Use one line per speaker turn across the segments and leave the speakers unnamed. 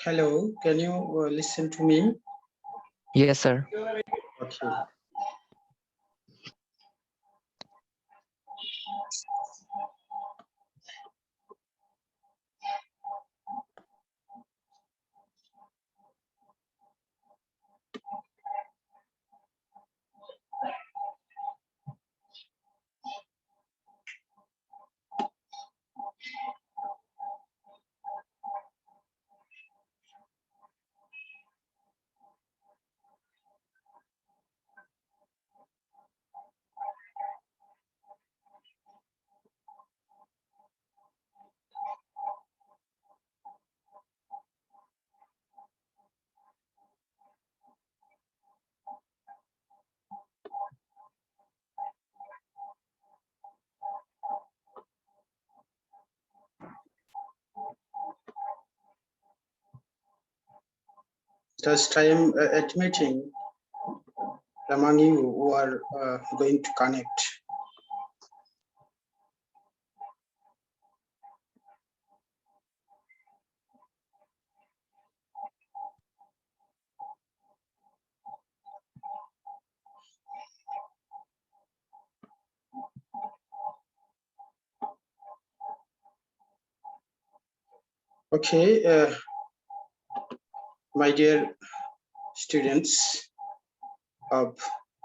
Hello, can you listen to me?
Yes, sir.
Okay. Just I am admitting among you who are going to connect. Okay, my dear students of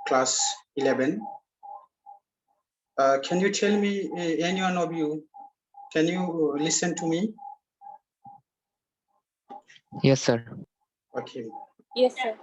class 11, can you tell me, any one of you, can you listen to me?
Yes, sir.
Okay.
Yes, sir.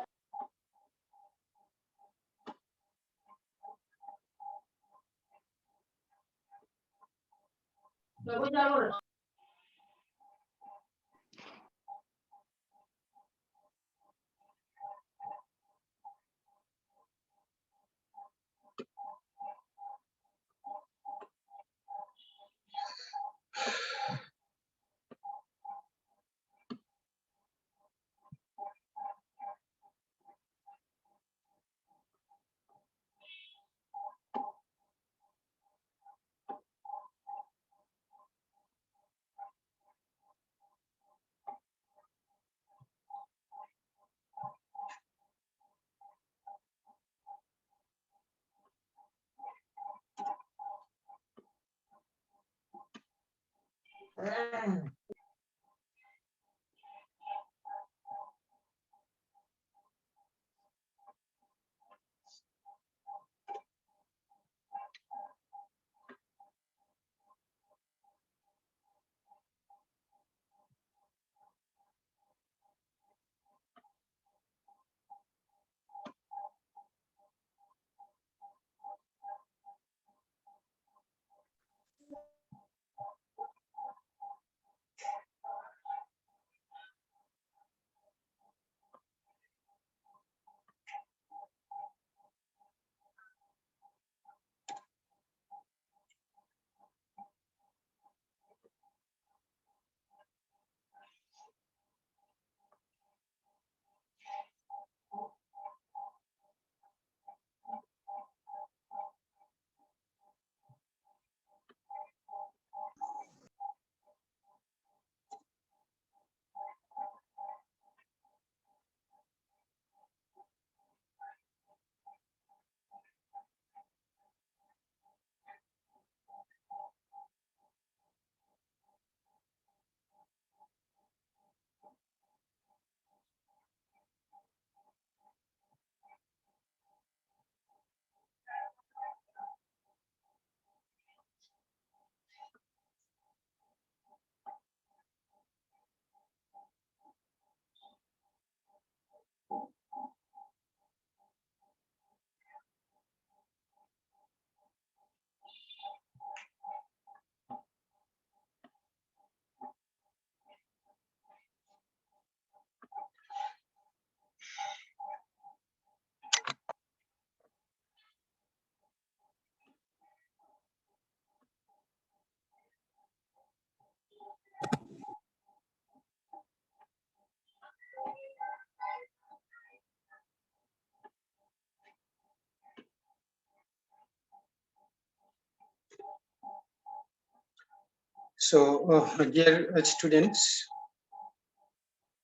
Dear students,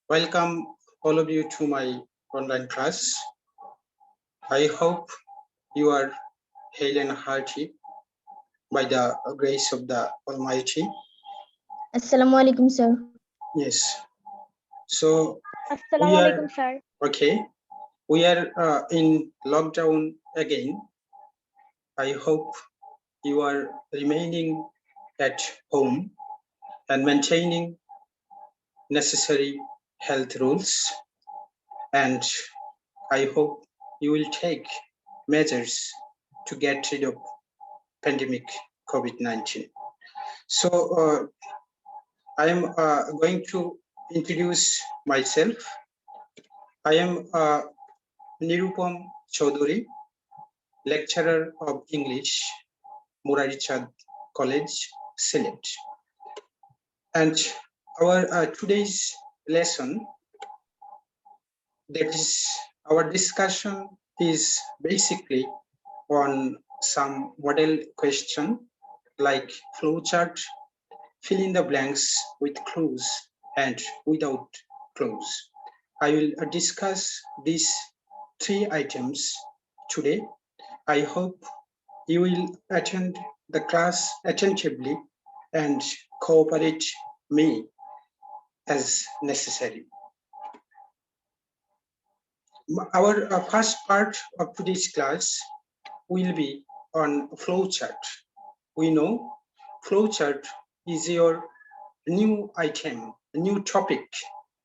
welcome all of you to my online class. I hope you are hale and hearty by the grace of the Almighty.
Assalamu alaikum, sir.
Yes. So
Assalamu
we are
alaikum, sir.
okay. We are in lockdown again. I hope you are remaining at home and maintaining necessary health rules, and I hope you will take measures to get rid of pandemic COVID-19. So I am going to introduce myself. I am Nirupam Chaudhuri, lecturer of English, Murari College, Sylhet. And our today's lesson, that is, our discussion is basically on some model question like flowchart, fill in the blanks with clues and without clues. I will discuss these 3 items today. I hope you will attend the class attentively and cooperate me as necessary. Our first part of today's class will be on flowchart. We know flowchart is your new item, new topic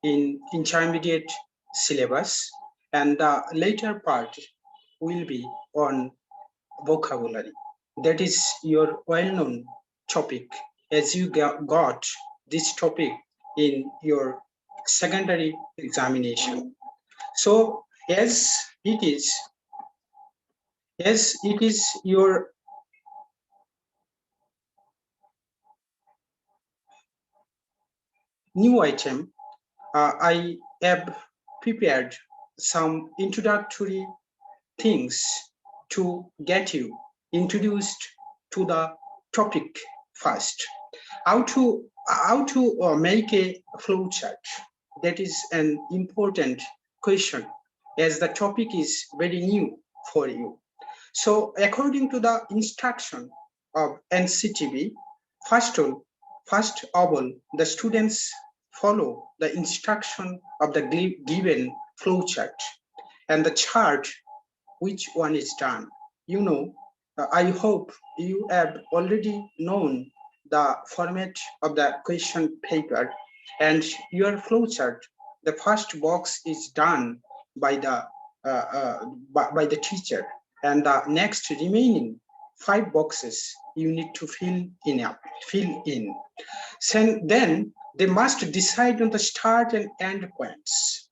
in intermediate syllabus, and the later part will be on vocabulary. That is your well-known topic, as you got this topic in your secondary examination. So yes, it is your new item. I have prepared some introductory things to get you introduced to the topic first. How to make a flowchart? That is an important question, as the topic is very new for you. So according to the instruction of NCTB, first of all, the students follow the instruction of the given flowchart, and the chart which one is done. You know, I hope you have already known the format of the question paper, and your flowchart, the first box is done by the teacher, and the next remaining 5 boxes you need to fill in. Then they must decide on the start and end points.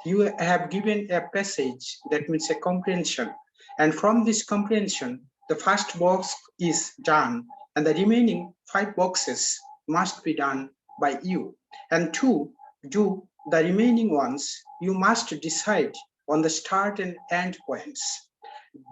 You have given a passage, that means a comprehension, and from this comprehension the first box is done, and the remaining 5 boxes must be done by you. And to do the remaining ones, you must decide on the start and end points.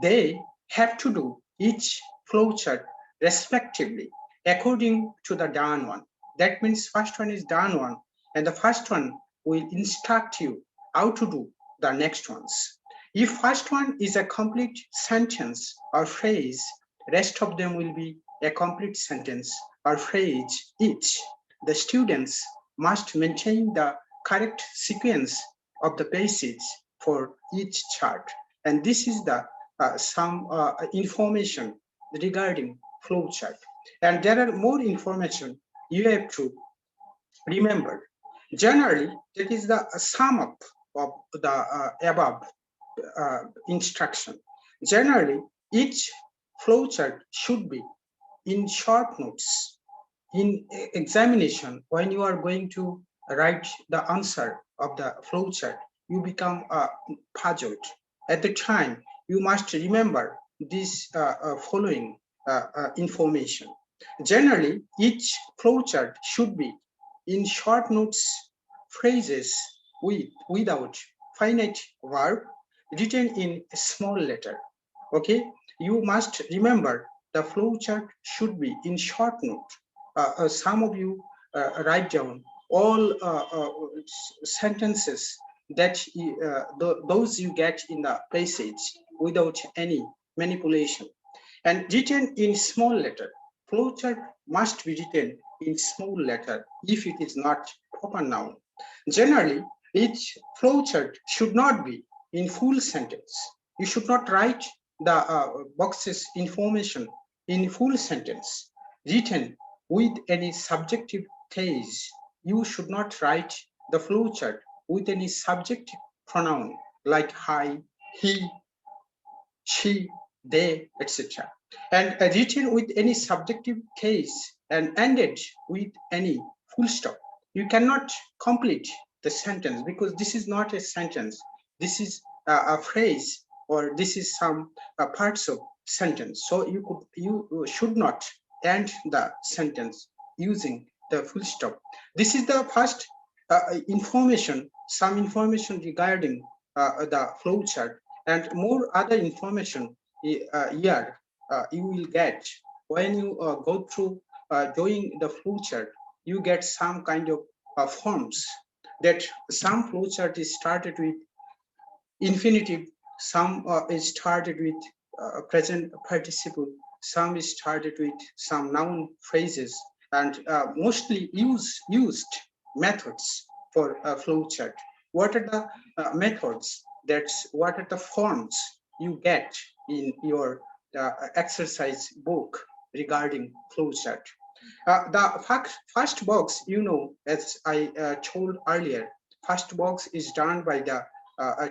They have to do each flowchart respectively according to the done one. That means first one is done one, and the first one will instruct you how to do the next ones. If first one is a complete sentence or phrase, rest of them will be a complete sentence or phrase each. The students must maintain the correct sequence of the passage for each chart. And this is the some information regarding flowchart. And there are more information you have to remember. Generally, that is the sum up of the above instruction. Generally, each flowchart should be in short notes. In examination, when you are going to write the answer of the flowchart, you become puzzled. At the time, you must remember this following information. Generally, each flowchart should be in short notes, phrases without finite verb, written in a small letter. Okay, you must remember the flowchart should be in short note, some of you write down all sentences that those you get in the passage without any manipulation, and written in small letter. Flowchart must be written in small letter if it is not proper noun. Generally, each flowchart should not be in full sentence. You should not write the boxes information in full sentence. Written with any subjective case, you should not write the flowchart with any subjective pronoun like I, he, she, they, etc. And written with any subjective case and ended with any full stop. You cannot complete the sentence because this is not a sentence. This is a phrase, or this is some parts of sentence. So you should not end the sentence using the full stop. This is the first information, some information regarding the flow chart, and more other information here you will get when you go through doing the flowchart. You get some kind of forms that some flowchart is started with infinitive, some is started with present participle, some is started with some noun phrases, and mostly used methods for a flowchart. What are the methods? What are the forms you get in your exercise book regarding flowchart? The first box, as I told earlier, first box is done by the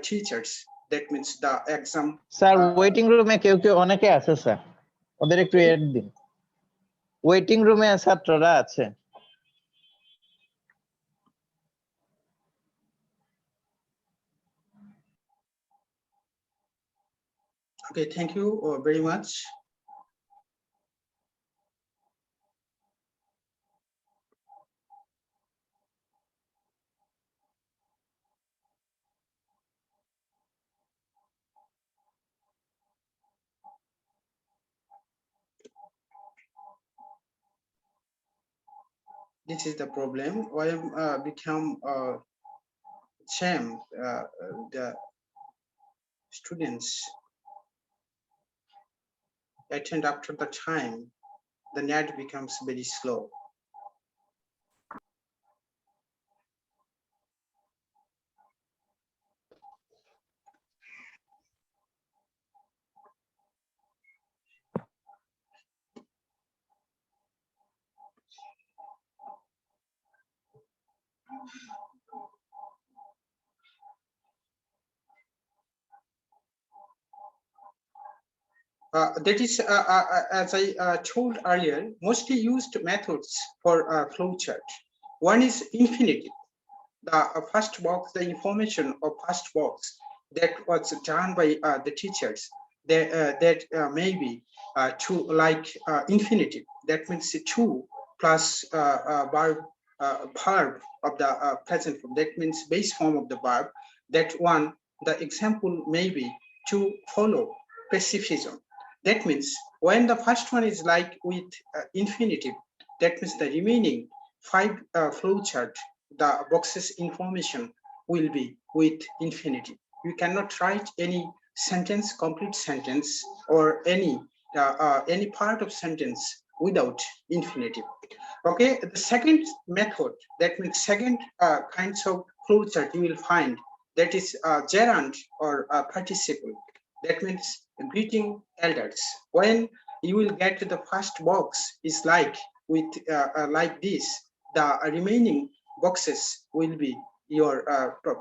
teachers. That means the exam.
Sir waiting রুমে কেউ অনেকে আছে sir, ওদের একটু add দিন। Waiting রুমে ছাত্ররা আছে।
Okay, thank you very much. This is the problem. Why I become shame the students attend after the time. The net becomes very slow. That is, as I told earlier, mostly used methods for flowchart. One is infinitive. The first box, the information of first box that was done by the teachers, that may be to like infinitive. That means to plus verb of the present form. That means base form of the verb. That one, the example may be to follow pacifism. That means when the first one is like with infinitive, that means the remaining 5 flowchart, the boxes information will be with infinitive. You cannot write any sentence, complete sentence, or any part of sentence without infinitive. Okay, the second method, that means second kinds of flowchart you will find, that is gerund or participle. That means greeting elders. When you will get to the first box is like with like this, the remaining boxes will be your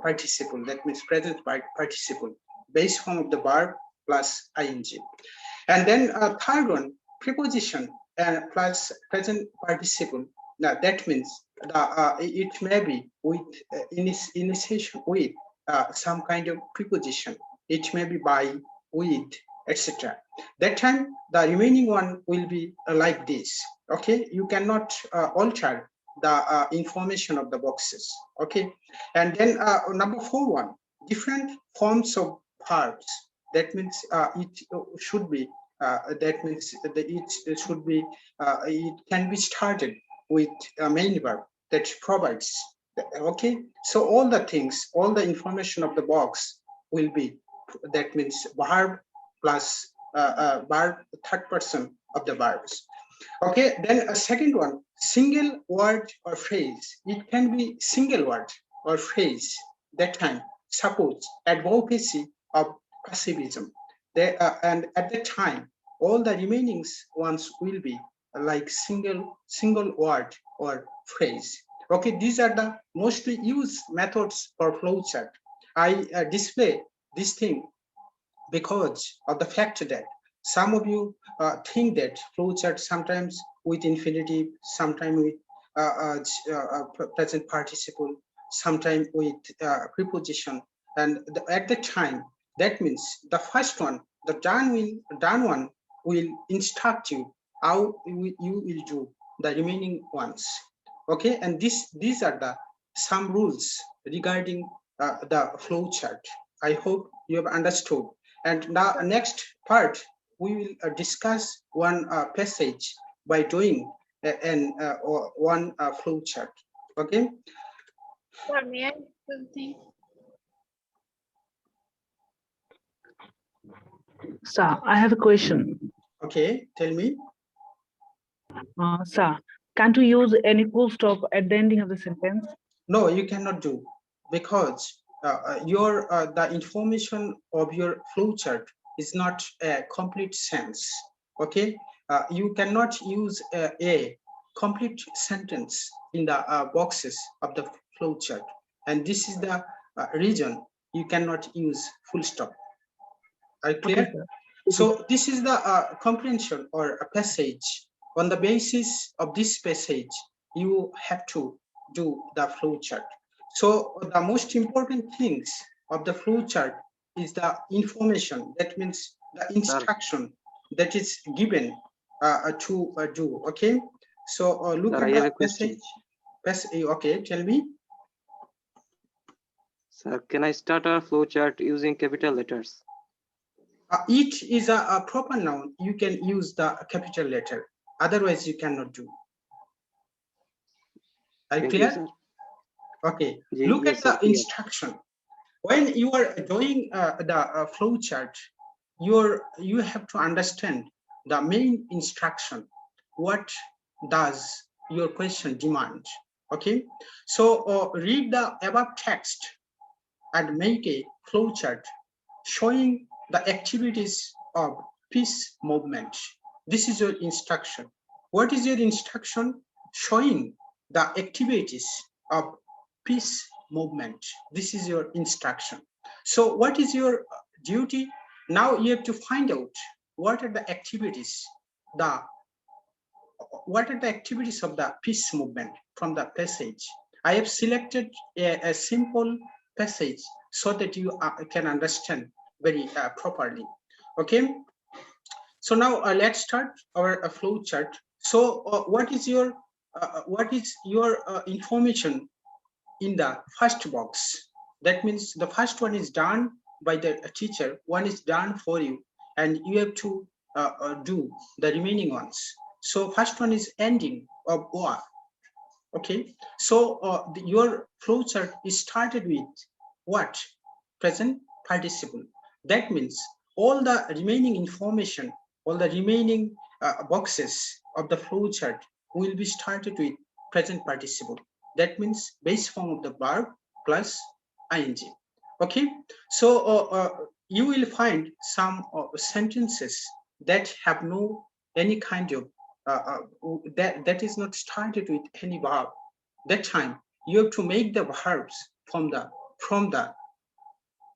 participle. That means present participle, base form of the verb plus ing. And then third one, preposition plus present participle. Now that means it may be with initiation with some kind of preposition. It may be by, with, etc. That time the remaining one will be like this. Okay, you cannot alter the information of the boxes. Okay, and then number 4 one, different forms of verbs. That means it should be that means it should be it can be started with a main verb that provides. Okay, so all the things, all the information of the box will be, that means verb plus verb, third person of the verbs. Okay, then a second one, single word or phrase. It can be single word or phrase. That time, suppose advocacy of pacifism. And at that time, all the remaining ones will be like single word or phrase. Okay, these are the mostly used methods for flowchart. I display this thing because of the fact that some of you think that flowchart sometimes with infinitive, sometimes with present participle, sometimes with preposition, and at the time, that means the first one, the done one will instruct you how you will do the remaining ones. Okay, and these are the some rules regarding the flowchart. I hope you have understood. And now next part, we will discuss one passage by doing one flow chart. Okay.
Sir, may I do something?
Sir, I have a question.
Okay, tell me.
Sir, can't we use any full stop at the ending of the sentence?
No, you cannot do, because the information of your flowchart is not a complete sense. Okay, you cannot use a complete sentence in the boxes of the flowchart, and this is the reason you cannot use full stop. Are you clear?
Okay,
So this is the comprehension or a passage. On the basis of this passage, you have to do the flowchart. So the most important things of the flowchart is the information. That means the instruction that is given to do. Okay. So look
Sir,
at
I have
the
a question.
passage. Okay, tell me.
Sir, can I start a flowchart using capital letters?
Each is a proper noun. You can use the capital letter. Otherwise, you cannot do. Are you
Thank
clear?
you, sir.
Okay.
Yes,
Look at
sir,
the
clear.
instruction. When you are doing the flow chart, you have to understand the main instruction. What does your question demand? Okay. So read the above text and make a flow chart showing the activities of peace movement. This is your instruction. What is your instruction? Showing the activities of peace movement. This is your instruction. So what is your duty? Now you have to find out what are the activities, what are the activities of the peace movement from the passage. I have selected a simple passage so that you can understand very properly. Okay. So now let's start our flow chart. So what is your information in the first box? That means the first one is done by the teacher, one is done for you, and you have to do the remaining ones. So first one is ending of what? Okay, so your flowchart is started with what? Present participle. That means all the remaining information, all the remaining boxes of the flowchart will be started with present participle. That means base form of the verb plus ing. Okay, so you will find some sentences that have no any kind of that is not started with any verb. That time you have to make the verbs from the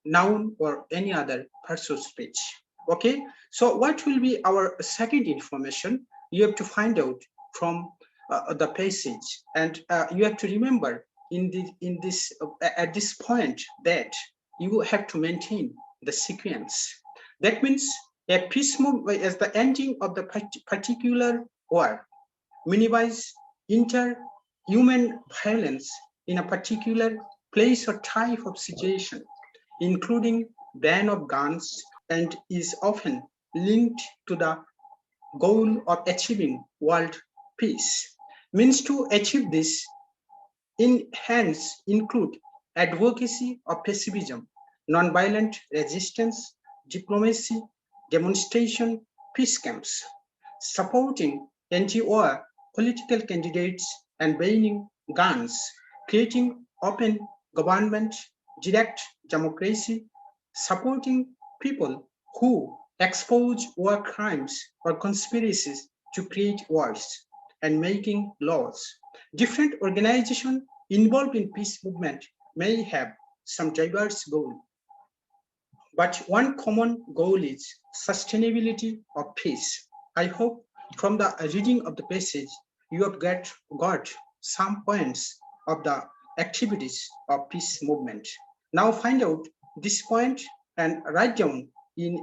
noun or any other person speech. Okay, so what will be our second information? You have to find out from the passage, and you have to remember at this point that you have to maintain the sequence. That means a peace movement as the ending of the particular word minimize inter-human violence in a particular place or type of situation, including ban of guns, and is often linked to the goal of achieving world peace. Means to achieve this hence include advocacy of pacifism, nonviolent resistance, diplomacy, demonstration, peace camps, supporting anti-war political candidates and banning guns, creating open government, direct democracy, supporting people who expose war crimes or conspiracies to create wars, and making laws. Different organizations involved in peace movement may have some diverse goals, but one common goal is sustainability of peace. I hope from the reading of the passage, you have got some points of the activities of peace movement. Now find out this point and write down in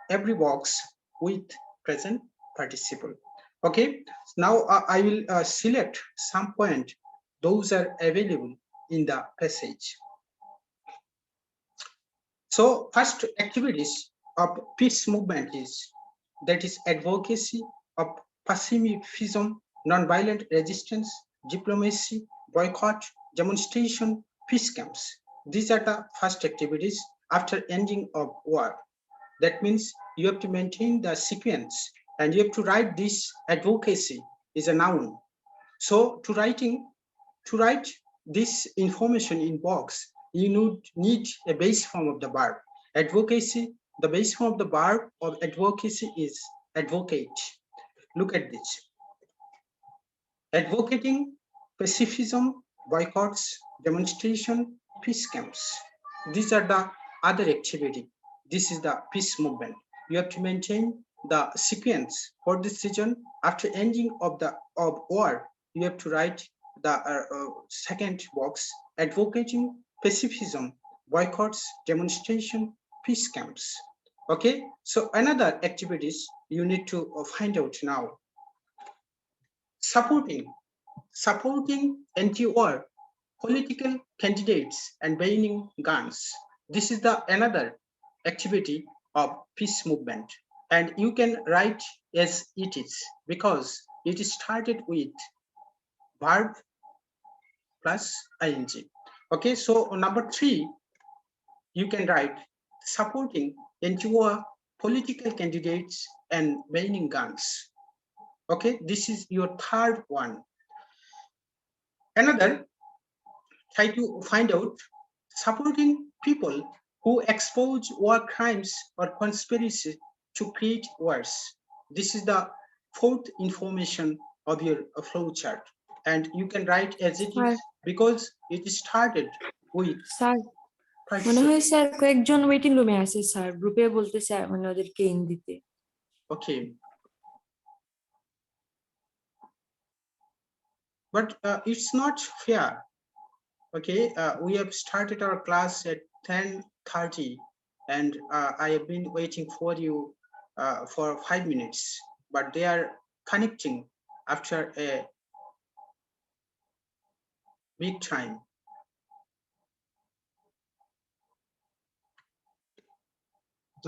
every box with present participle. Okay, now I will select some point. Those are available in the passage. So first activities of peace movement is that is advocacy of pacifism, nonviolent resistance, diplomacy, boycott, demonstration, peace camps. These are the first activities after ending of war. That means you have to maintain the sequence and you have to write this advocacy is a noun. So to write this information in box, you need a base form of the verb. Advocacy, the base form of the verb of advocacy is advocate. Look at this. Advocating pacifism, boycotts, demonstration, peace camps. These are the other activity. This is the peace movement. You have to maintain the sequence for this region. After ending of war, you have to write the second box, advocating pacifism, boycotts, demonstration, peace camps. Okay, so another activities you need to find out now. Supporting anti-war political candidates and banning guns. This is the another activity of peace movement, and you can write as it is because it is started with verb plus ing. Okay, so number 3, you can write supporting anti-war political candidates and banning guns. Okay, this is your third one. Another, try to find out supporting people who expose war crimes or conspiracy to create wars. This is the fourth information of your flow chart, and you can write as it is because it started with
sir মনে হয় sir কয়েকজন waiting রুমে আছে sir গ্রুপে বলতেছে মানে ওদেরকে in দিতে
okay, but it's not fair. Okay, we have started our class at 10:30 and I have been waiting for you for 5 minutes, but they are connecting after a big time.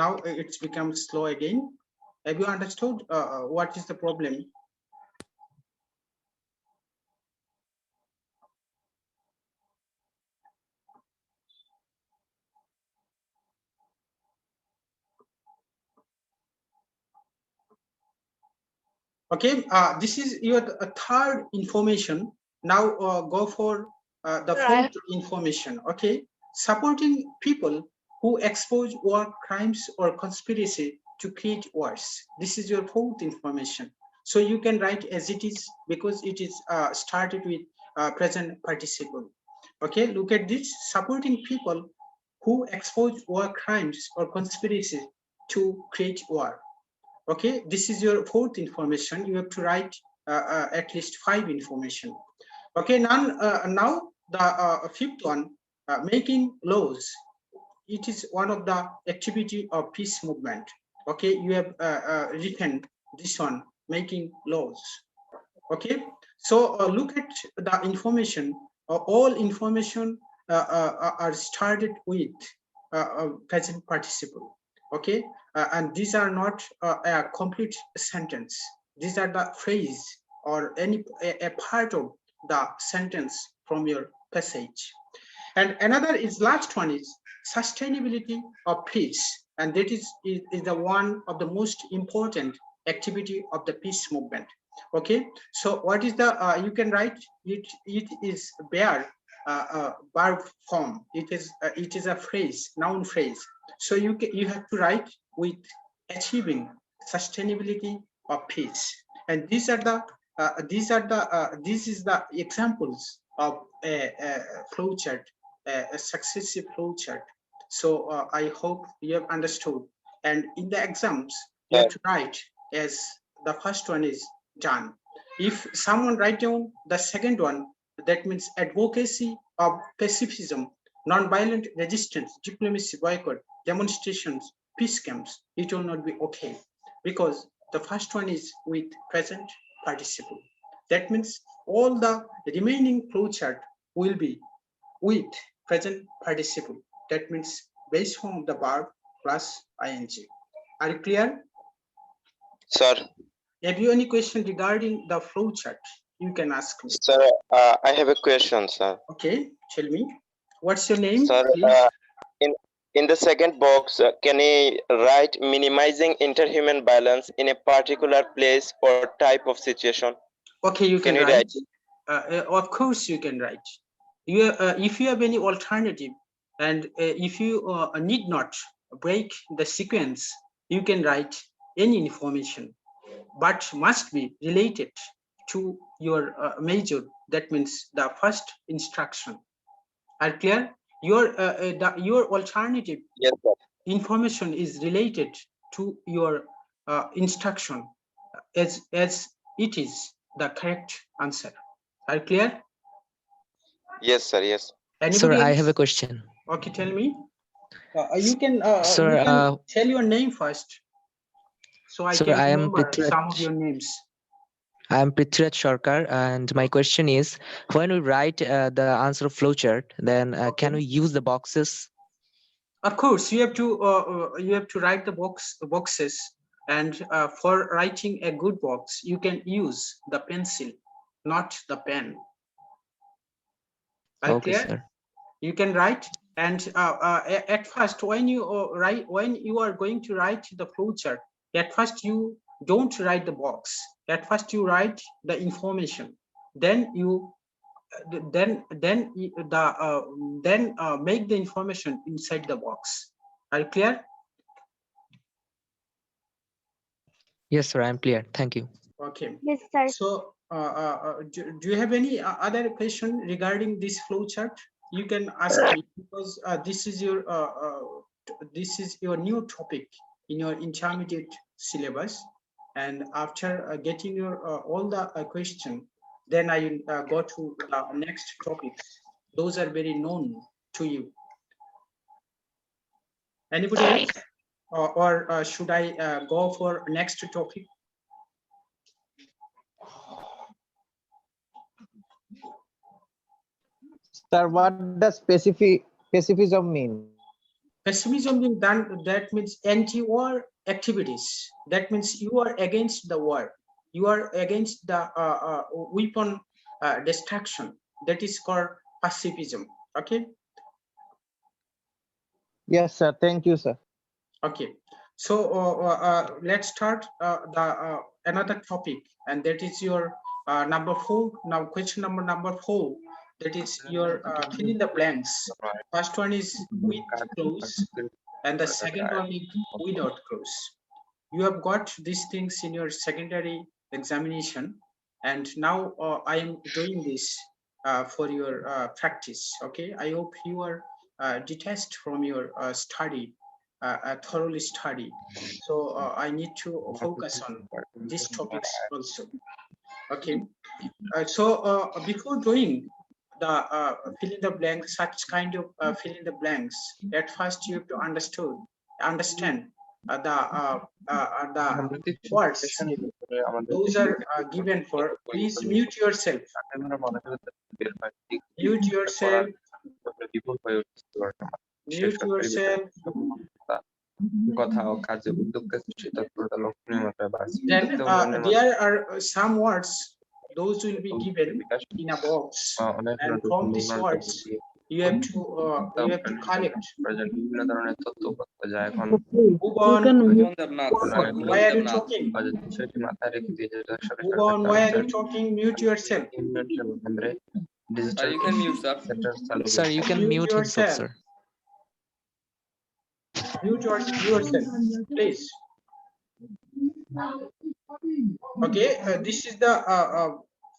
Now it's become slow again. Have you understood what is the problem? Okay, this is your third information. Now go for the fourth information. Okay, supporting people who expose war crimes or conspiracy to create wars. This is your fourth information. So you can write as it is because it is started with present participle. Okay, look at this, supporting people who expose war crimes or conspiracy to create war. Okay, this is your fourth information. You have to write at least 5 information. Okay, now the fifth one, making laws. It is one of the activity of peace movement. Okay, you have written this one, making laws. Okay, so look at the information. All information are started with present participle. Okay, and these are not a complete sentence. These are the phrase or any a part of the sentence from your passage. And another is last one is sustainability of peace, and that is the one of the most important activity of the peace movement. Okay, so what is the you can write it. It is bare verb form. It is a phrase, noun phrase. So you have to write with achieving sustainability of peace, and these are the this is the examples of a flowchart, a successive flowchart. So I hope you have understood. And in the exams, you have to write as the first one is done. If someone write down the second one, that means advocacy of pacifism, non-violent resistance, diplomacy, boycott, demonstrations, peace camps, it will not be okay, because the first one is with present participle. That means all the remaining flowchart will be with present participle. That means base form of the verb plus ing. Are you clear?
Sir,
Have you any question regarding the flowchart? You can ask me.
sir, I have a question, sir.
Okay, tell me. What's your name,
Sir,
please?
in the second box, can I write minimizing interhuman violence in a particular place or type of situation?
Okay, you can
you
write. Of course, you can write. You if you have any alternative, and if you need not break the sequence, you can write any information, but must be related to your major. That means the first instruction. Are clear? Your alternative
Yes, sir.
information is related to your instruction as it is the correct answer. Are clear?
Yes, sir. Yes.
Sir,
Anybody
I
else?
have a question.
Okay, tell me. You
Sir,
can tell your name first, so I
sir,
can
I am
remember some of
Prithviraj.
your names.
I am Prithviraj Sarkar, and my question is: when we write the answer flowchart, then can we use the boxes?
Of course, you have to write the boxes, and for writing a good box, you can use the pencil, not the pen. Are
Okay,
clear?
sir.
You can write, and at first, when you when you are going to write the flowchart, at first you don't write the box. At first you write the information, then you make the information inside the box. Are you clear?
Yes, sir, I am clear. Thank you.
Okay.
Yes, sir.
So do you have any other question regarding this flowchart? You can ask me, because this is your new topic in your intermediate syllabus, and after getting your all the question, then I will go to the next topics. Those are very known to you. Anybody else, or should I go for next topic?
Sir, what does pacifism mean?
Pessimism means that means anti-war activities. That means you are against the war. You are against the weapon destruction. That is called pacifism. Okay.
Yes, sir. Thank you, sir.
Okay. So let's start the another topic, and that is your number 4. Now, question number 4. That is your fill in the blanks. First one is with close, and the second one is without close. You have got these things in your secondary examination, and now I am doing this for your practice. Okay, I hope you are detached from your study, thoroughly study. So I need to focus on these topics also. Okay. So before doing the fill in the blanks, such kind of fill in the blanks, at first you have to understand the words. Those are given for. Please mute yourself. Mute yourself. Mute yourself. Then there are some words those will be given in a box, and from these words you have to collect. Why are you talking? Bhuban, why are you talking? Mute yourself.
You can mute, sir.
Sir, you can mute himself,
yourself.
sir.
Mute yourself, please. Okay, this is the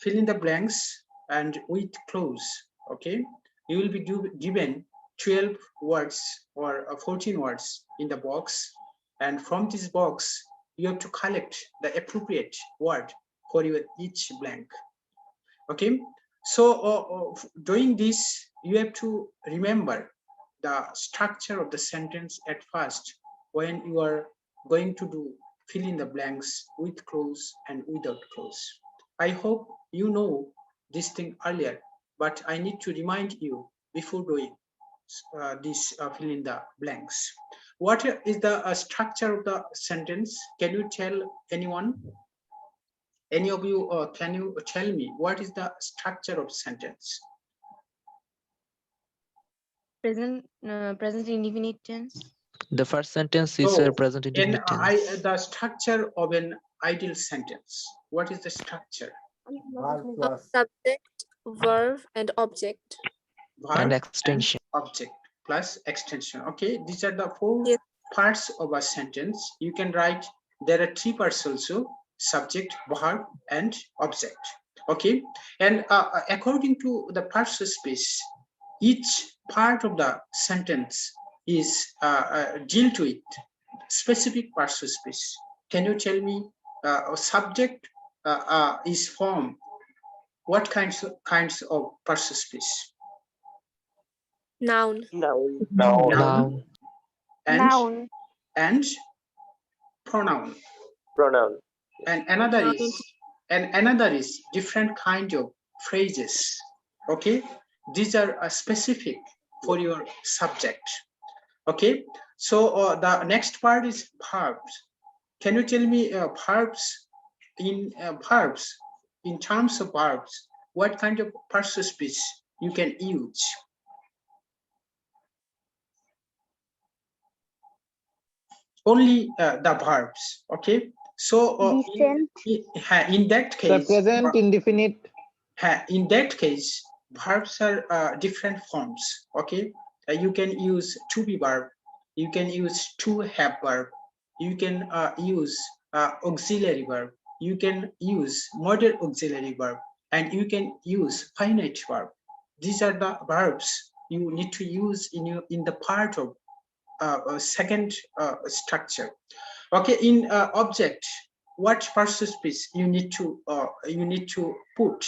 fill in the blanks and with close. Okay, you will be given 12 words or 14 words in the box, and from this box you have to collect the appropriate word for your each blank. Okay, so doing this you have to remember the structure of the sentence at first when you are going to do fill in the blanks with clause and without clause. I hope you know this thing earlier, but I need to remind you before doing this fill in the blanks. What is the structure of the sentence? Can you tell anyone? Any of you, can you tell me what is the structure of sentence?
Present indefinite tense.
The first sentence is
So,
present indefinite tense.
the structure of an ideal sentence. What is the structure?
Subject, verb, and object.
Verb
And extension.
and object plus extension. Okay, these are the four
Yes.
parts of a sentence. You can write, there are three parts also: subject, verb, and object. Okay, and according to the parts space, each part of the sentence is dealt with specific parts space. Can you tell me a subject is formed what kinds of parts space?
Noun.
Noun.
And pronoun. And another is different kind of phrases. Okay, these are specific for your subject. Okay, so the next part is verbs. Can you tell me verbs in terms of verbs, what kind of parts speech you can use? Only the verbs. Okay, so in that case,
present indefinite.
In that case, verbs are different forms. Okay, you can use to be verb, you can use to have verb, you can use auxiliary verb, you can use modal auxiliary verb, and you can use finite verb. These are the verbs you need to use in the part of second structure. Okay, in object, what parts of speech you need to put?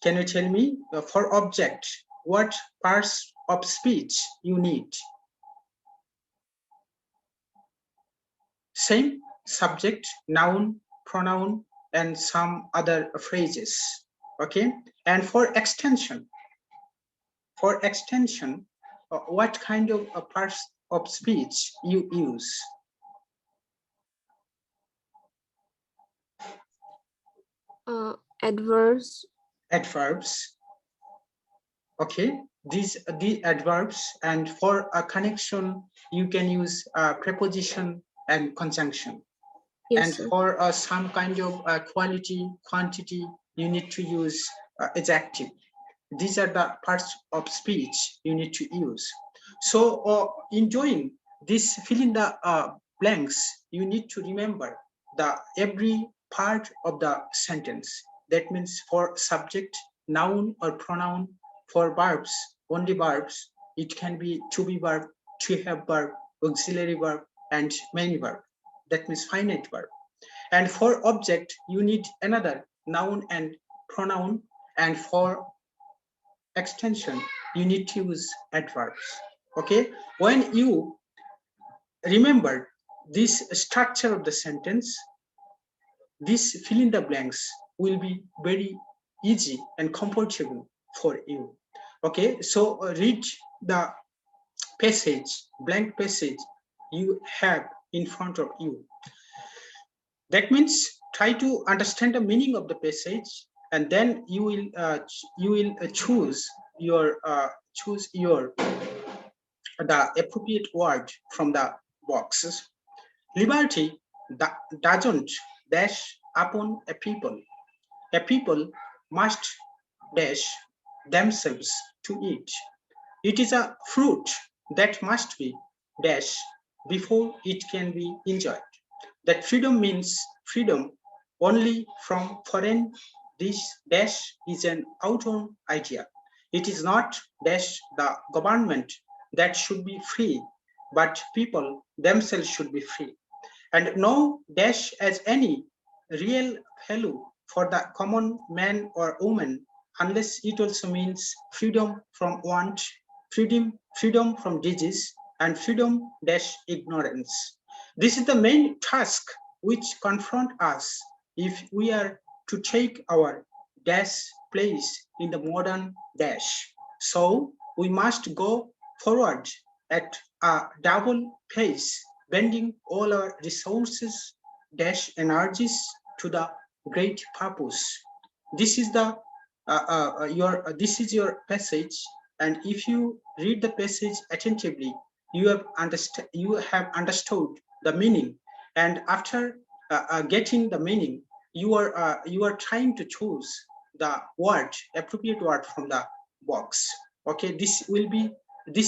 Can you tell me for object what parts of speech you need? Same: subject, noun, pronoun, and some other phrases. Okay, and for extension, what kind of parts of speech you use? Adverbs. Okay, the adverbs, and for a connection you can use preposition and conjunction.
Yes,
and
sir.
for some kind of quality, quantity, you need to use adjective. These are the parts of speech you need to use. So in doing this fill in the blanks, you need to remember every part of the sentence. That means for subject, noun or pronoun. For verbs, only verbs. It can be to be verb, to have verb, auxiliary verb, and main verb. That means finite verb. And for object, you need another noun and pronoun. And for extension, you need to use adverbs. Okay, when you remember this structure of the sentence, this fill in the blanks will be very easy and comfortable for you. Okay, so read the passage, blank passage you have in front of you. That means try to understand the meaning of the passage, and then you will choose your the appropriate word from the boxes. Liberty doesn't dash upon a people. A people must dash themselves to it. It is a fruit that must be dashed before it can be enjoyed. That freedom means freedom only from foreign. This dash is an out-on idea. It is not dash the government that should be free, but people themselves should be free. And no dash as any real value for the common man or woman, unless it also means freedom from want, freedom from disease, and freedom dash ignorance. This is the main task which confront us if we are to take our dash place in the modern dash. So we must go forward at a double pace, bending all our resources dash energies to the great purpose. This is the this is your passage, and if you read the passage attentively, you have understood the meaning, and after getting the meaning, you are trying to choose the appropriate word from the box. Okay, this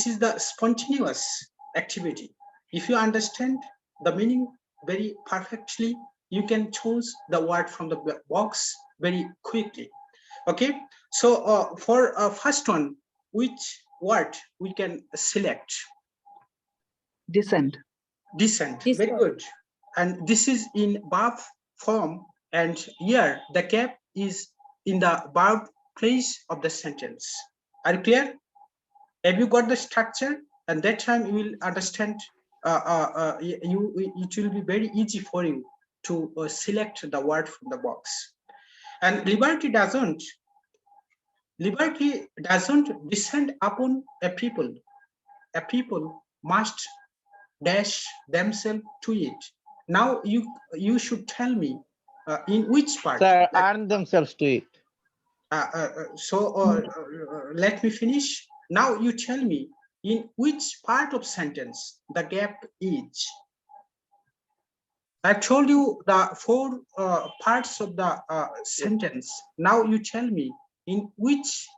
is the spontaneous activity. If you understand the meaning very perfectly, you can choose the word from the box very quickly. Okay, so for first one, which word we can select?
Descent.
Descent. Very good. And this is in verb form, and here the gap is in the verb place of the sentence. Are you clear? Have you got the structure? And that time you will understand. It will be very easy for you to select the word from the box. And liberty doesn't descend upon a people. A people must dash themselves to it. Now you should tell me in which part.
Sir, earn themselves to it.
Let me finish. Now you tell me in which part of sentence the gap is. I told you the four parts of the sentence. Now you tell me in this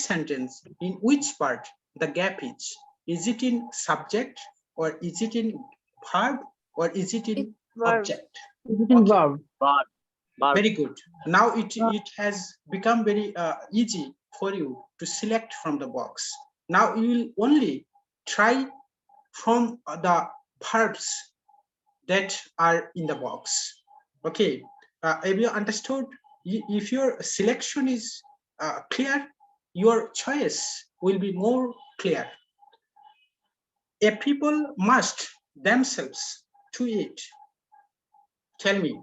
sentence, in which part the gap is. Is it in subject, or is it in verb, or is it in object?
Verb.
Very good. Now it has become very easy for you to select from the box. Now you will only try from the verbs that are in the box. Okay, have you understood? If your selection is clear, your choice will be more clear. A people must themselves to it. Tell me.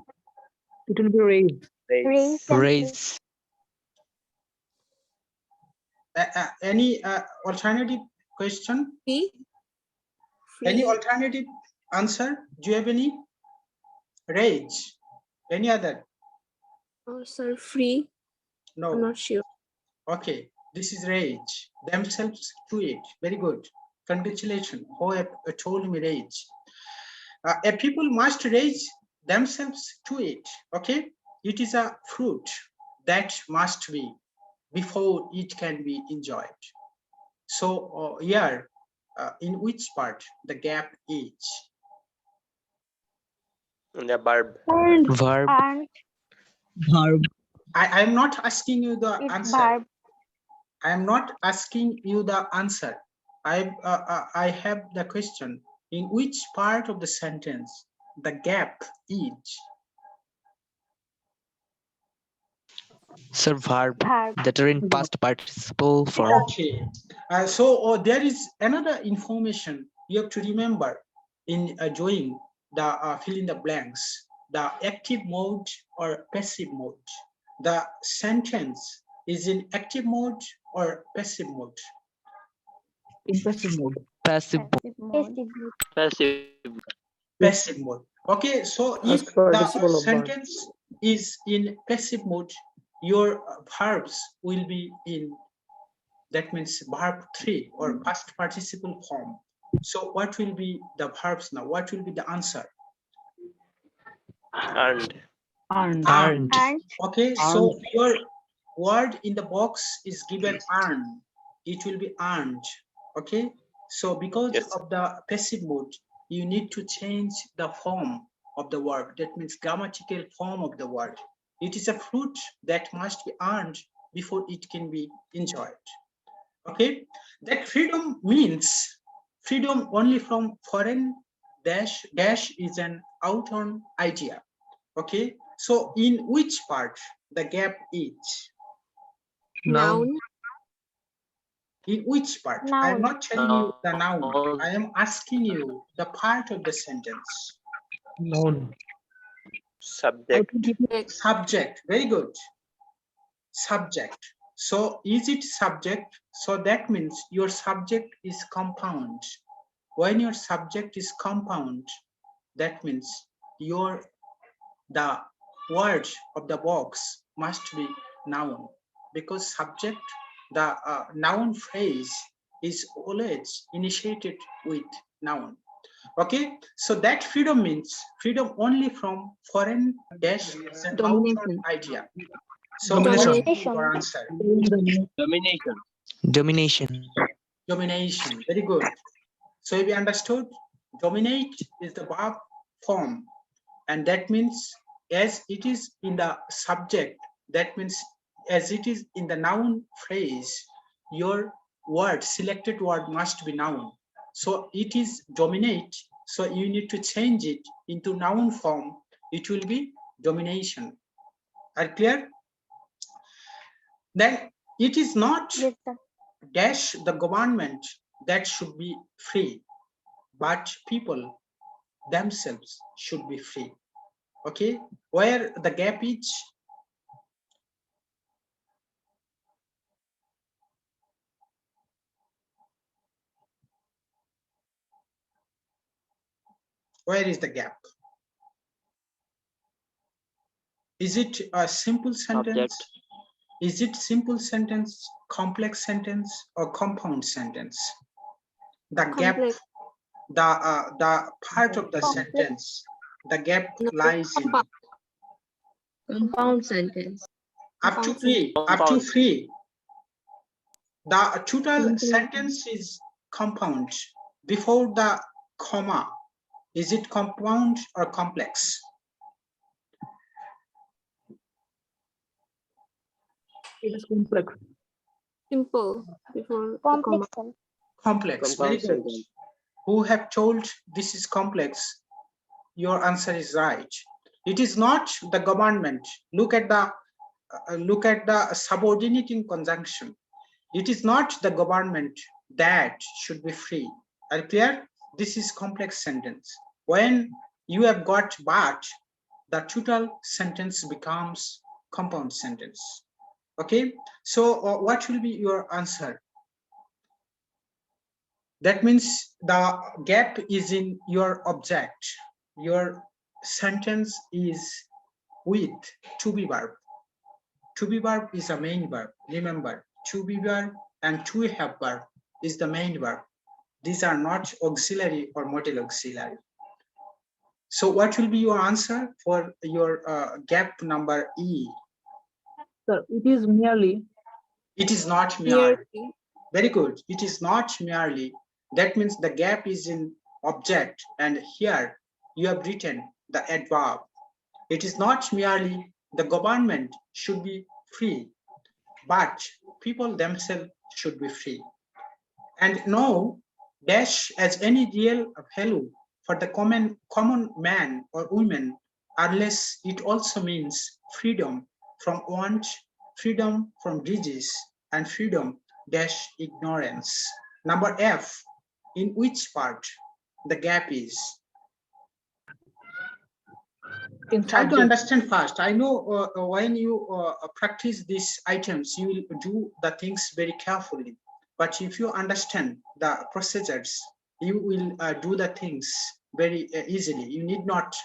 It will be raised.
Raise.
Any alternative question?
Free.
Any alternative answer? Do you have any? Rage. Any other?
Oh, sir, free.
No.
I'm not sure.
Okay, this is rage. Themselves to it. Very good. Congratulations. Who have told me rage? A people must raise themselves to it. Okay, it is a fruit that must be before it can be enjoyed. So here, in which part the gap is?
The verb.
Verb.
I am not asking you the answer.
Verb.
I am not asking you the answer. I have the question. In which part of the sentence the gap is?
Sir, verb that are in past participle form.
Okay. So there is another information you have to remember in doing the fill in the blanks, the active mode or passive mode. The sentence is in active mode or passive mode?
In passive mode.
Passive.
Passive.
Passive mode. Okay, so if the sentence is in passive mode, your verbs will be in, that means verb 3 or past participle form. So what will be the verbs now? What will be the answer?
Earned.
Earned. Okay, so your word in the box is given earn. It will be earned. Okay, so because
Yes.
of the passive mode, you need to change the form of the word. That means grammatical form of the word. It is a fruit that must be earned before it can be enjoyed. Okay, that freedom means freedom only from foreign dash is an out-on idea. Okay, so in which part the gap is?
Noun.
In which part? I am not telling you the noun. I am asking you the part of the sentence.
Noun.
Subject.
Subject. Very good. Subject. So is it subject? So that means your subject is compound. When your subject is compound, that means the word of the box must be noun, because subject, the noun phrase is always initiated with noun. Okay, so that freedom means freedom only from foreign dash is an out-on idea. So what will be your answer?
Domination.
Domination.
Domination. Very good. So if you understood, dominate is the verb form, and that means as it is in the subject, that means as it is in the noun phrase, your word, selected word must be noun. So it is dominate, so you need to change it into noun form. It will be domination. Are clear? Then it is not dash the government that should be free, but people themselves should be free. Okay, where the gap is? Where is the gap? Is it a simple sentence?
Subject.
Is it simple sentence, complex sentence, or compound sentence? The gap, the part of the sentence, the gap lies in
Compound sentence.
up to three. Up to three. The total sentence is compound. Before the comma, is it compound or complex?
It is complex.
Simple before the comma.
Complex. Very
Compound
good.
sentence.
Who have told this is complex? Your answer is right. It is not the government. Look at the subordinating conjunction. It is not the government that should be free. Are you clear? This is complex sentence. When you have got but, the total sentence becomes compound sentence. Okay, so what will be your answer? That means the gap is in your object. Your sentence is with to be verb. To be verb is a main verb. Remember, to be verb and to have verb is the main verb. These are not auxiliary or modal auxiliary. So what will be your answer for your gap number E?
Sir, it is merely.
It is not merely. Very good. It is not merely. That means the gap is in object, and here you have written the adverb. It is not merely the government should be free, but people themselves should be free. And no dash as any real value for the common man or woman, unless it also means freedom from want, freedom from disease, and freedom dash ignorance. Number F, in which part the gap is? Try to understand fast. I know when you practice these items, you will do the things very carefully. But if you understand the procedures, you will do the things very easily. You need not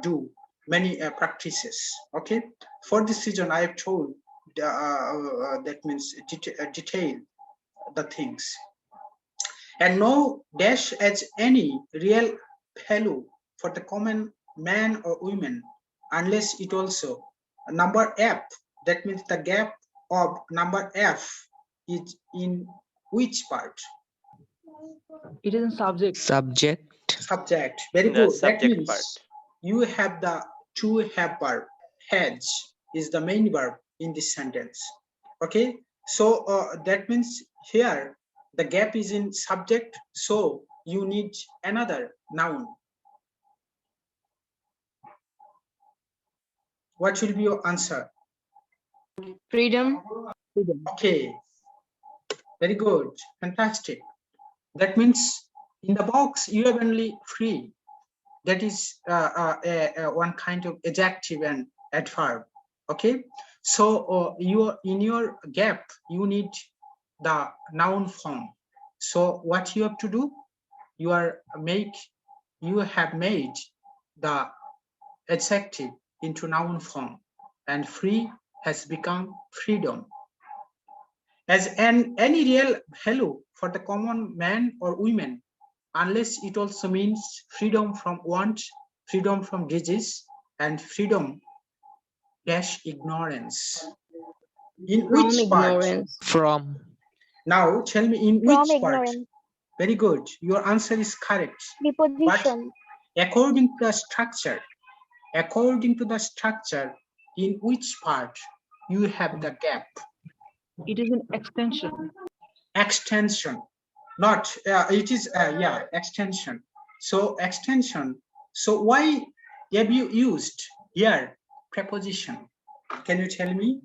do many practices. Okay, for this reason I have told that means detail the things. And no dash as any real value for the common man or women unless it also number f, that means the gap of number f is in which part?
It is in subject.
Subject. Very
The
good. That
subject
means
part.
you have the to have verb. Has is the main verb in this sentence. Okay, so that means here the gap is in subject, so you need another noun. What will be your answer?
Freedom.
Okay, very good, fantastic. That means in the box you have only free. That is one kind of adjective and adverb. Okay, so in your gap you need the noun form. So what you have to do, you have made the adjective into noun form, and free has become freedom. As any real value for the common man or women, unless it also means freedom from want, freedom from disease, and freedom dash ignorance. In which part?
From.
Now tell me in
From
which part?
ignorance.
Very good. Your answer is correct.
Preposition.
But according to the structure, in which part you have the gap?
It is an extension.
Extension. Not it is yeah, extension. So extension. So why have you used here preposition? Can you tell me?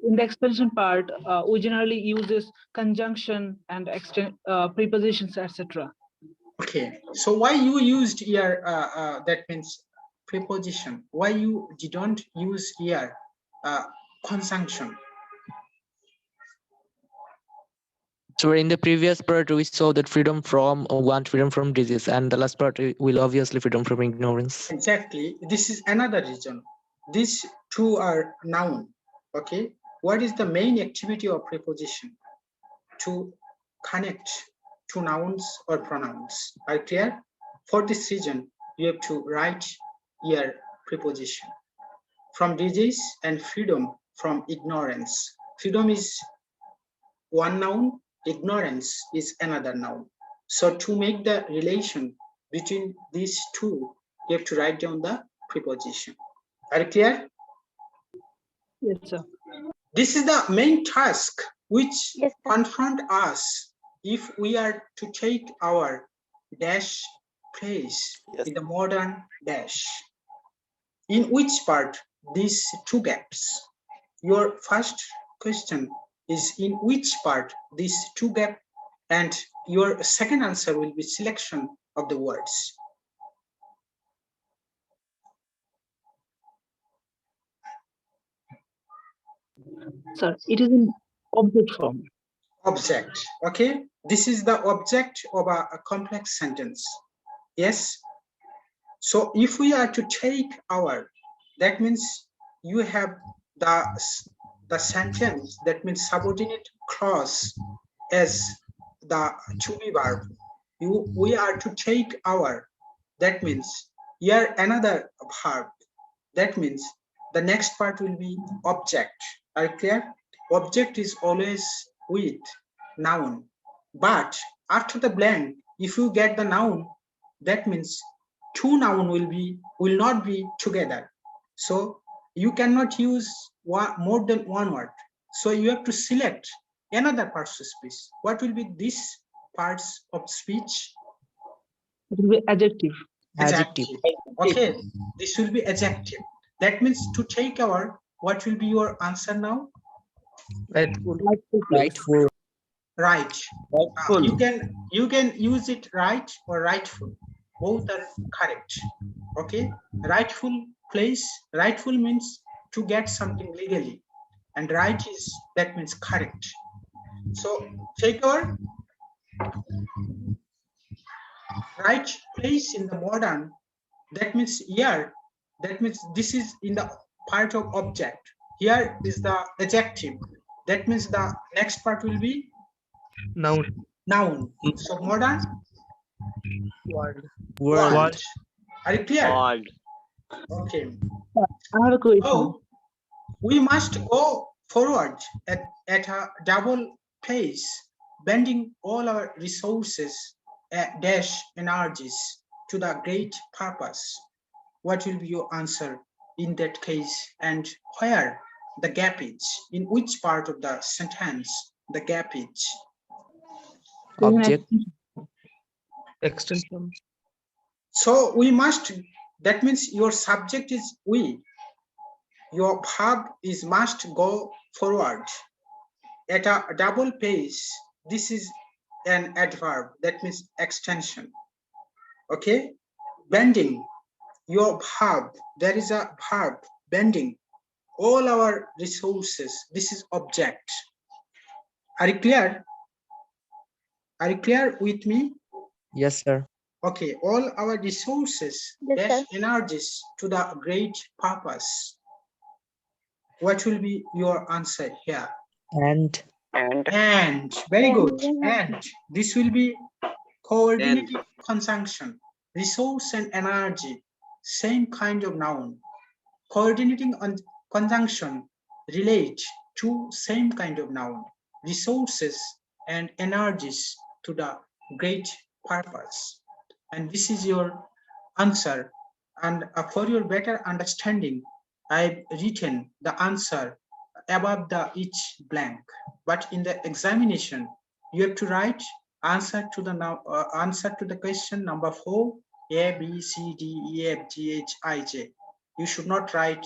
In the extension part, we generally uses conjunction and prepositions, etc.
Okay, so why you used here that means preposition? Why you didn't use here conjunction?
So in the previous part, we saw that freedom from want, freedom from disease, and the last part will obviously freedom from ignorance.
Exactly. This is another reason. These two are noun. Okay. What is the main activity of preposition? To connect two nouns or pronouns. Are clear? For this reason, you have to write here preposition. From disease and freedom from ignorance. Freedom is one noun, ignorance is another noun. So to make the relation between these two, you have to write down the preposition. Are you clear?
Yes, sir.
This is the main task which confront us if we are to take our dash place in the modern dash. In which part these two gaps? Your first question is in which part these two gaps, and your second answer will be selection of the words.
Sir, it is in object form.
Object. Okay, this is the object of a complex sentence. Yes. So if we are to take our, that means you have the sentence, that means subordinate clause as the to be verb. We are to take our, that means here another verb. That means the next part will be object. Are you clear? Object is always with noun, but after the blank, if you get the noun, that means two noun will not be together. So you cannot use more than one word. So you have to select another parts of speech. What will be these parts of speech?
It will be adjective.
Adjective.
Okay, this will be adjective. That means to take our, what will be your answer now?
Rightful.
Right. You can use it right or rightful. Both are correct. Okay. Rightful place. Rightful means to get something legally, and right is, that means correct. So take our Right place in the modern, that means here, that means this is in the part of object. Here is the adjective. That means the next part will be
Noun.
noun. So modern
World.
world. Are you clear?
World.
Okay.
I have a question.
So we must go forward at a double pace, bending all our resources, dash energies to the great purpose. What will be your answer in that case, and where the gap is? In which part of the sentence the gap is?
Object.
Extension.
So we must, that means your subject is we. Your verb is must go forward at a double pace. This is an adverb, that means extension. Okay, bending, your verb, there is a verb, bending all our resources. This is object. Are you clear? Are you clear with me?
Yes, sir.
Okay, all our resources,
Yes,
dash energies to the great purpose. What will be your answer here?
And
And very good. And this will be coordinated conjunction. Resource and energy, same kind of noun. Coordinating on conjunction relate to same kind of noun. Resources and energies to the great purpose. And this is your answer. And for your better understanding, I've written the answer above the each blank. But in the examination, you have to write answer to the question number 4, A, B, C, D, E, F, G, H, I, J. You should not write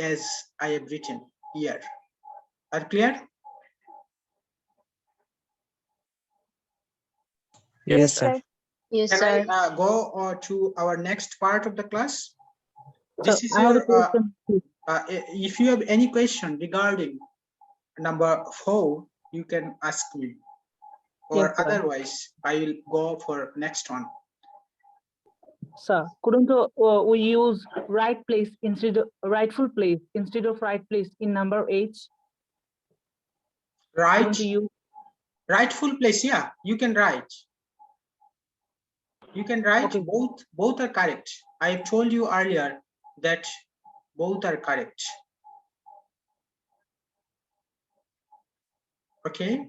as I have written here. Are clear?
yes, sir.
Yes,
Can
sir.
I go to our next part of the class?
So
This is
I have a
your,
question.
if you have any question regarding number 4, you can ask me. Or
Yes, sir.
otherwise, I will go for next one.
Sir, couldn't we use right place instead of rightful place instead of right place in number 8?
Right,
Couldn't you?
rightful place, yeah, you can write. You can write
Okay.
both are correct. I told you earlier that both are correct. Okay.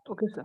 Okay, sir.